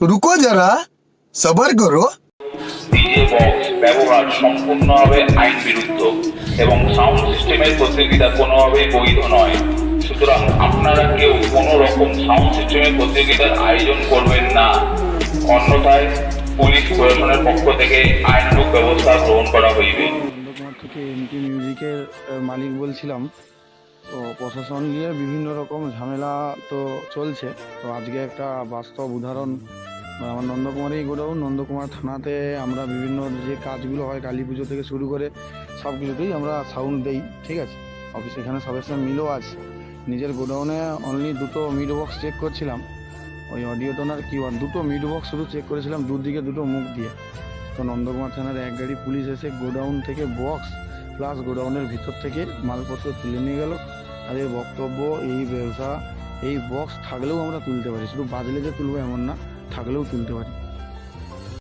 रुको जरा सबर करो। ডিজে বক্স ব্যবহার সম্পূর্ণভাবে আইন বিরুদ্ধ এবং সাউন্ড সিস্টেমের প্রতিযোগিতা কোনোভাবেই বৈধ নয়। সুতরাং আপনারা কেউ কোনো রকম সাউন্ড সিস্টেমের প্রতিযোগিতার আয়োজন করবেন না, অন্যথায় পুলিশ প্রশাসনের পক্ষ থেকে আইনানুগ ব্যবস্থা গ্রহণ করা হইবে। নন্দকুমার থেকে এমটি মিউজিকের মালিক বলছিলাম। তো প্রশাসন নিয়ে বিভিন্ন রকম ঝামেলা তো চলছে। তো আজকে একটা বাস্তব উদাহরণ, আমার নন্দকুমারেই গোডাউন, নন্দকুমার থানাতে আমরা বিভিন্ন যে কাজগুলো হয় কালী পুজো থেকে শুরু করে সব কিছুতেই আমরা সাউন্ড দেই, ঠিক আছে। অফিস এখানে সবের সঙ্গে মিলও আছে। নিজের গোডাউনে অনলি দুটো মিড বক্স চেক করছিলাম, ওই অডিও টোনার কিওয়ার্ড দুটো মিড বক্স শুধু চেক করেছিলাম, দুদিকে দুটো মুখ দিয়ে। তো নন্দকুমার থানার এক গাড়ি পুলিশ এসে গোডাউন থেকে বক্স প্লাস গোডাউনের ভিতর থেকে মালপত্র তুলে নিয়ে গেল। তাদের বক্তব্য, এই ব্যবসা, এই বক্স থাকলেও আমরা তুলতে পারি, শুধু বাজলে যে তুলবো এমন না, থাকলেও তুলতে পারি।